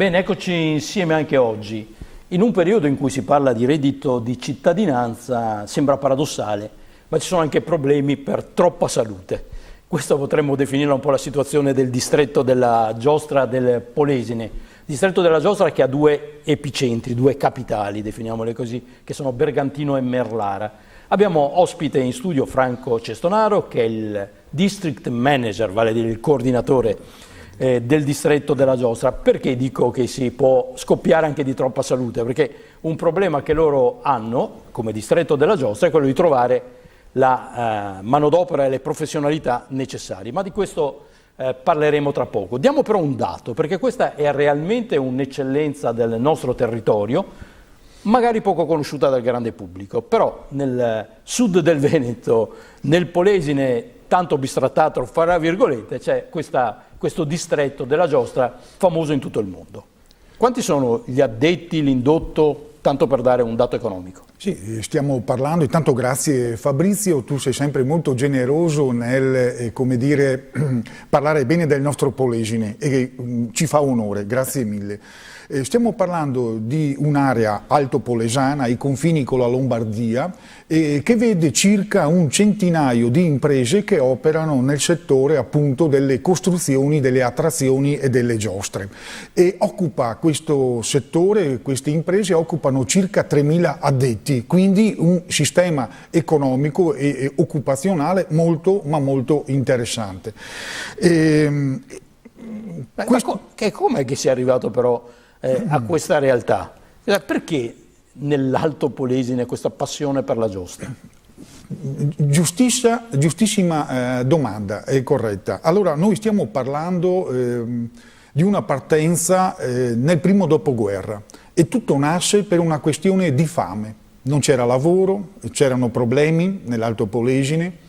Bene, eccoci insieme anche oggi. In un periodo in cui si parla di reddito di cittadinanza sembra paradossale, ma ci sono anche problemi per troppa salute. Questa potremmo definirla un po' la situazione del distretto della Giostra del Polesine. Distretto della Giostra che ha due epicentri, due capitali, definiamole così, che sono Bergantino e Merlara. Abbiamo ospite in studio Franco Cestonaro, che è il District Manager, vale a dire il coordinatore del distretto della Giostra. Perché dico che si può scoppiare anche di troppa salute? Perché un problema che loro hanno come distretto della Giostra è quello di trovare la manodopera e le professionalità necessarie, ma di questo parleremo tra poco. Diamo però un dato, perché questa è realmente un'eccellenza del nostro territorio, magari poco conosciuta dal grande pubblico, però nel sud del Veneto, nel Polesine, tanto bistrattato fra virgolette, c'è questo distretto della Giostra famoso in tutto il mondo. Quanti sono gli addetti, l'indotto, tanto per dare un dato economico? Sì, stiamo parlando, intanto grazie Fabrizio, tu sei sempre molto generoso nel, come dire, parlare bene del nostro Polesine e ci fa onore, grazie mille. Stiamo parlando di un'area altopolesana ai confini con la Lombardia che vede circa un centinaio di imprese che operano nel settore appunto delle costruzioni, delle attrazioni e delle giostre. E occupa questo settore, queste imprese occupano circa 3.000 addetti, quindi un sistema economico e occupazionale molto ma molto interessante. Com'è che si è arrivato però a questa realtà? Perché nell'Alto Polesine questa passione per la giostra? Giustissima domanda, è corretta. Allora, noi stiamo parlando di una partenza nel primo dopoguerra e tutto nasce per una questione di fame. Non c'era lavoro, c'erano problemi nell'Alto Polesine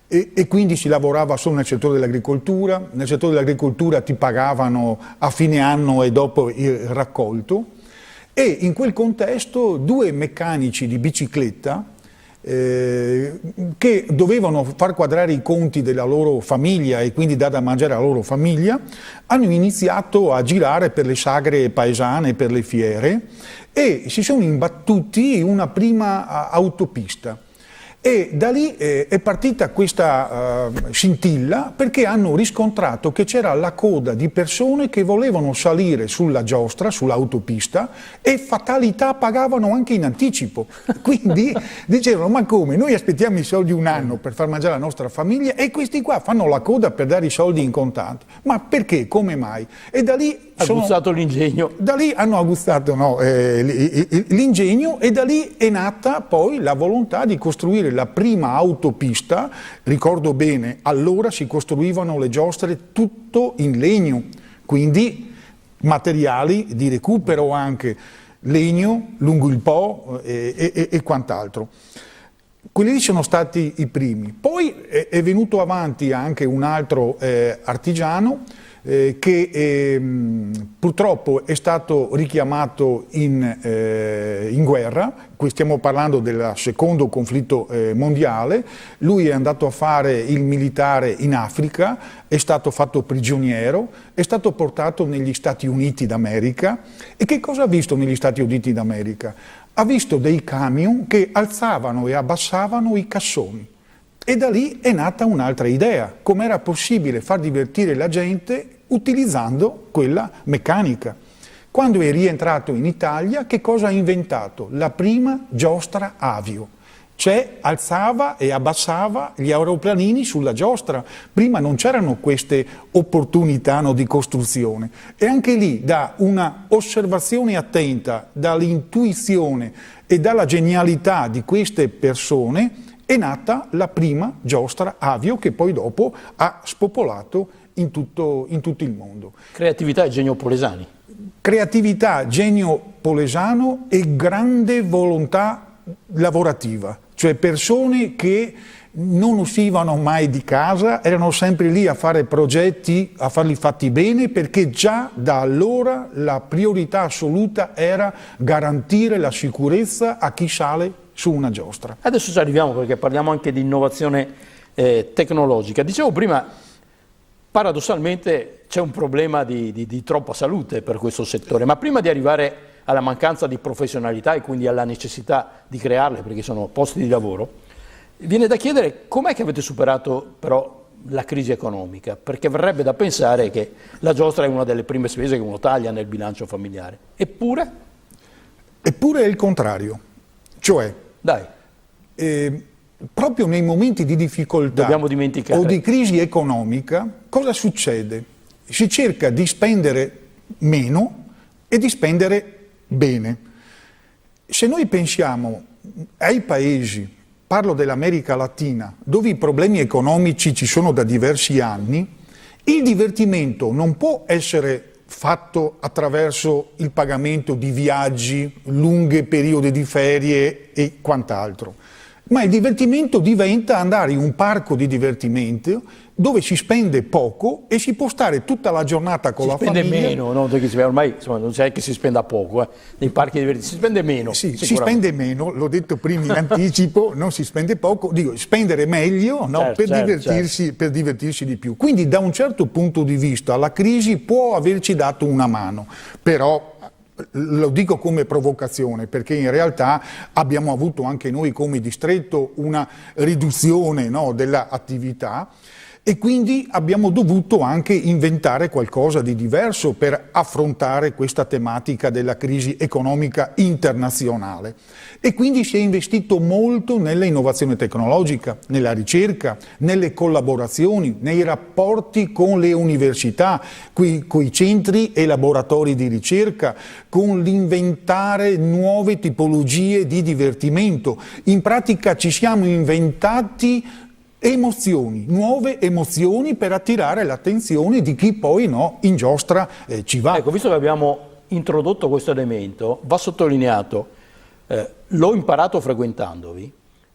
e quindi si lavorava solo nel settore dell'agricoltura. Nel settore dell'agricoltura ti pagavano a fine anno e dopo il raccolto. E in quel contesto due meccanici di bicicletta che dovevano far quadrare i conti della loro famiglia e quindi dare da mangiare alla loro famiglia, hanno iniziato a girare per le sagre paesane, per le fiere e si sono imbattuti in una prima autopista. E da lì è partita questa scintilla perché hanno riscontrato che c'era la coda di persone che volevano salire sulla giostra, sull'autopista e fatalità pagavano anche in anticipo. Quindi dicevano ma come? Noi aspettiamo i soldi un anno per far mangiare la nostra famiglia e questi qua fanno la coda per dare i soldi in contanto. Ma perché? Come mai? E da lì aguzzato l'ingegno. Da lì hanno aguzzato l'ingegno e da lì è nata poi la volontà di costruire la prima autopista. Ricordo bene, allora si costruivano le giostre tutto in legno, quindi materiali di recupero anche, legno lungo il Po e quant'altro. Quelli lì sono stati i primi. Poi è venuto avanti anche un altro artigiano che purtroppo è stato richiamato in guerra. Qui stiamo parlando del secondo conflitto mondiale. Lui è andato a fare il militare in Africa, è stato fatto prigioniero, è stato portato negli Stati Uniti d'America. E che cosa ha visto negli Stati Uniti d'America? Ha visto dei camion che alzavano e abbassavano i cassoni. E da lì è nata un'altra idea, com'era possibile far divertire la gente utilizzando quella meccanica. Quando è rientrato in Italia, che cosa ha inventato? La prima giostra avio. Cioè alzava e abbassava gli aeroplanini sulla giostra. Prima non c'erano queste opportunità di costruzione. E anche lì, da una osservazione attenta, dall'intuizione e dalla genialità di queste persone, è nata la prima giostra avio che poi dopo ha spopolato in tutto il mondo. Creatività e genio polesani. Creatività, genio polesano e grande volontà lavorativa, cioè persone che non uscivano mai di casa, erano sempre lì a fare progetti, a farli fatti bene, perché già da allora la priorità assoluta era garantire la sicurezza a chi sale su una giostra. Adesso ci arriviamo perché parliamo anche di innovazione tecnologica. Dicevo prima, paradossalmente c'è un problema di troppa salute per questo settore, ma prima di arrivare alla mancanza di professionalità e quindi alla necessità di crearle, perché sono posti di lavoro, viene da chiedere com'è che avete superato però la crisi economica, perché verrebbe da pensare che la giostra è una delle prime spese che uno taglia nel bilancio familiare. Eppure è il contrario, cioè proprio nei momenti di difficoltà o di crisi economica cosa succede? Si cerca di spendere meno e di spendere bene. Se noi pensiamo ai paesi, parlo dell'America Latina, dove i problemi economici ci sono da diversi anni, il divertimento non può essere fatto attraverso il pagamento di viaggi, lunghi periodi di ferie e quant'altro, ma il divertimento diventa andare in un parco di divertimento dove si spende poco e si può stare tutta la giornata con la famiglia. Si spende meno, no? Ormai insomma, non c'è che si spenda poco, nei parchi di divertimento si spende meno. Sì, si spende meno, l'ho detto prima in anticipo, non si spende poco, dico spendere meglio, no? Per divertirsi di più. Quindi da un certo punto di vista la crisi può averci dato una mano, però lo dico come provocazione perché in realtà abbiamo avuto anche noi come distretto una riduzione, no, dell'attività e quindi abbiamo dovuto anche inventare qualcosa di diverso per affrontare questa tematica della crisi economica internazionale. E quindi si è investito molto nella innovazione tecnologica, nella ricerca, nelle collaborazioni, nei rapporti con le università, con i centri e laboratori di ricerca, con l'inventare nuove tipologie di divertimento. In pratica ci siamo inventati emozioni, nuove emozioni per attirare l'attenzione di chi poi in giostra ci va. Ecco, visto che abbiamo introdotto questo elemento, va sottolineato, l'ho imparato frequentandovi,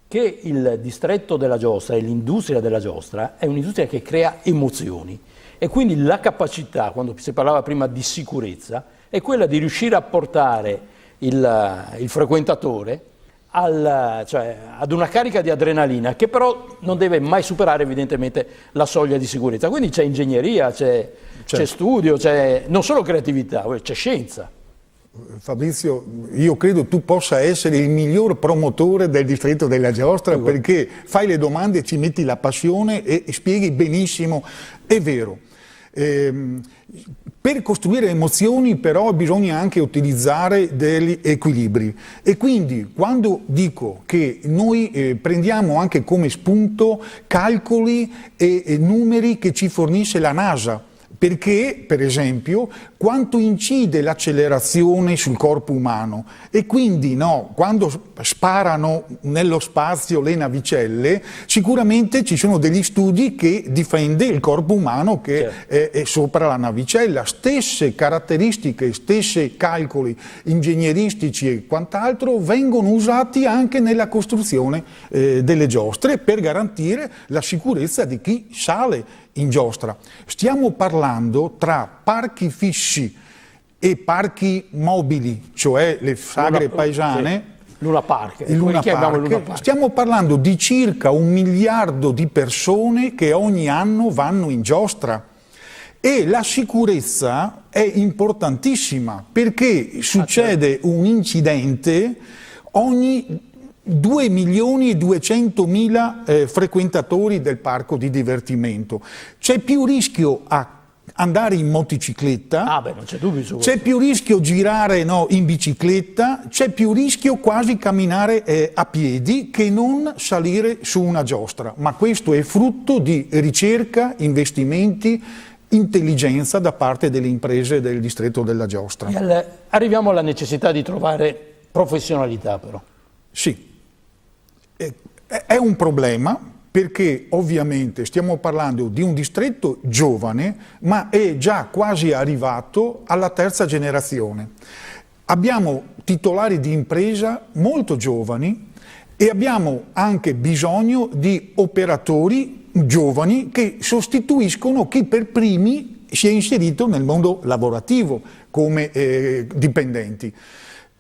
che il distretto della giostra e l'industria della giostra è un'industria che crea emozioni e quindi la capacità, quando si parlava prima di sicurezza, è quella di riuscire a portare il frequentatore ad una carica di adrenalina che però non deve mai superare evidentemente la soglia di sicurezza. Quindi c'è ingegneria, c'è studio, c'è non solo creatività, c'è scienza. Fabrizio, io credo tu possa essere il miglior promotore del distretto della giostra perché fai le domande, ci metti la passione e spieghi benissimo. È vero. Per costruire emozioni però bisogna anche utilizzare degli equilibri e quindi quando dico che noi prendiamo anche come spunto calcoli e numeri che ci fornisce la NASA, perché, per esempio, quanto incide l'accelerazione sul corpo umano e quindi quando sparano nello spazio le navicelle, sicuramente ci sono degli studi che difende il corpo umano che è sopra la navicella. Stesse caratteristiche, stessi calcoli ingegneristici e quant'altro vengono usati anche nella costruzione delle giostre per garantire la sicurezza di chi sale in giostra. Stiamo parlando tra parchi fissi e parchi mobili, cioè le sagre paesane. Luna Park. Stiamo parlando di circa 1 miliardo di persone che ogni anno vanno in giostra. E la sicurezza è importantissima perché succede un incidente ogni 2.200.000 frequentatori del parco di divertimento. C'è più rischio a andare in motocicletta, non c'è dubbio su questo. C'è più rischio girare in bicicletta, c'è più rischio quasi camminare a piedi che non salire su una giostra. Ma questo è frutto di ricerca, investimenti, intelligenza da parte delle imprese del distretto della giostra. Arriviamo alla necessità di trovare professionalità però. Sì. È un problema perché ovviamente stiamo parlando di un distretto giovane, ma è già quasi arrivato alla terza generazione. Abbiamo titolari di impresa molto giovani e abbiamo anche bisogno di operatori giovani che sostituiscono chi per primi si è inserito nel mondo lavorativo come dipendenti.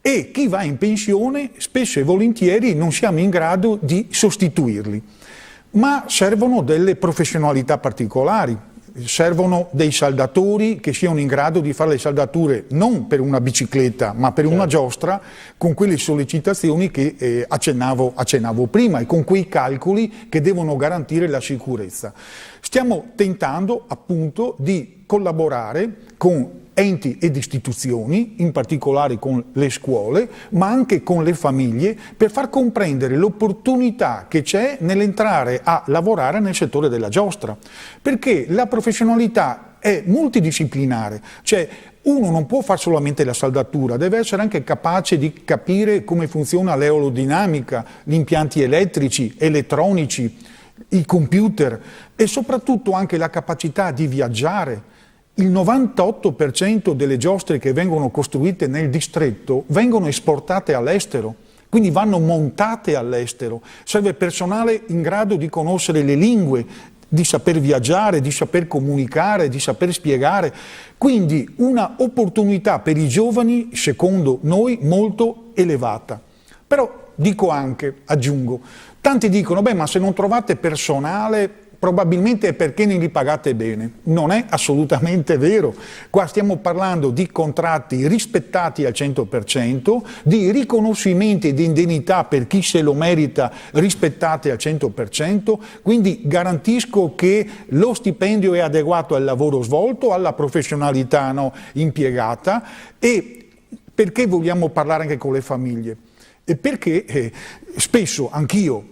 E chi va in pensione spesso e volentieri non siamo in grado di sostituirli, ma servono delle professionalità particolari. servono dei saldatori che siano in grado di fare le saldature non per una bicicletta ma per una giostra, con quelle sollecitazioni che accennavo prima e con quei calcoli che devono garantire la sicurezza. Stiamo tentando appunto di collaborare con enti ed istituzioni, in particolare con le scuole, ma anche con le famiglie, per far comprendere l'opportunità che c'è nell'entrare a lavorare nel settore della giostra, perché la professionalità è multidisciplinare, cioè uno non può fare solamente la saldatura, deve essere anche capace di capire come funziona l'aerodinamica, gli impianti elettrici, elettronici, i computer e soprattutto anche la capacità di viaggiare. Il 98% delle giostre che vengono costruite nel distretto vengono esportate all'estero, quindi vanno montate all'estero. Serve personale in grado di conoscere le lingue, di saper viaggiare, di saper comunicare, di saper spiegare. Quindi una opportunità per i giovani, secondo noi, molto elevata. Però dico anche, aggiungo, tanti dicono, beh, ma se non trovate personale probabilmente è perché non li pagate bene. Non è assolutamente vero. Qua stiamo parlando di contratti rispettati al 100%, di riconoscimenti e di indennità per chi se lo merita rispettati al 100%, quindi garantisco che lo stipendio è adeguato al lavoro svolto, alla professionalità impiegata. E perché vogliamo parlare anche con le famiglie? E perché spesso anch'io,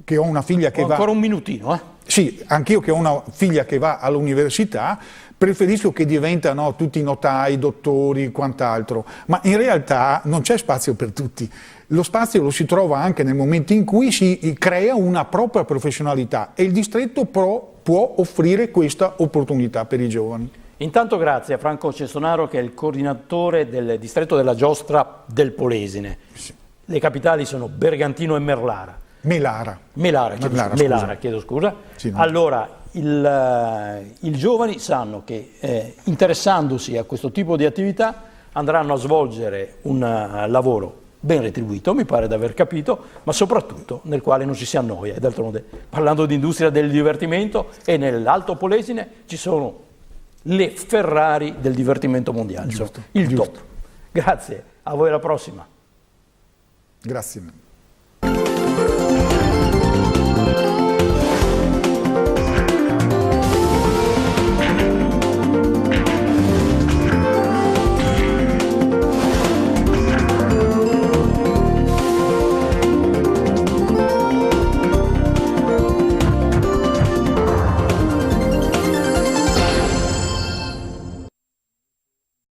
che ho una figlia che va... Ancora un minutino, Sì, anch'io che ho una figlia che va all'università, preferisco che diventano tutti notai, dottori, quant'altro, ma in realtà non c'è spazio per tutti. Lo spazio lo si trova anche nel momento in cui si crea una propria professionalità e il distretto può offrire questa opportunità per i giovani. Intanto grazie a Franco Cestonaro, che è il coordinatore del distretto della giostra del Polesine. Sì. Le capitali sono Bergantino e Melara, chiedo scusa. Sì, no. Allora, i giovani sanno che interessandosi a questo tipo di attività andranno a svolgere un lavoro ben retribuito, mi pare di aver capito, ma soprattutto nel quale non ci si annoia. E d'altronde, parlando di industria del divertimento, e nell'Alto Polesine ci sono le Ferrari del divertimento mondiale, Giusto, il giusto. top. Grazie, a voi alla prossima. Grazie.